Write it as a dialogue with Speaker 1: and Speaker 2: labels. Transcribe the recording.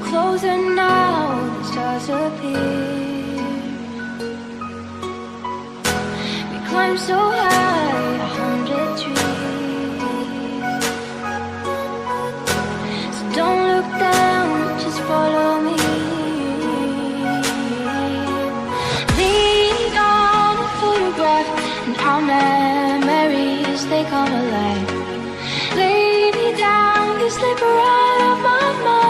Speaker 1: closer now, the stars appear. We climbed so high, 100 trees. So don't look down, just follow me. Lean on a photograph, and our memories, they come alive. Lay me down, you slip right out of my mind.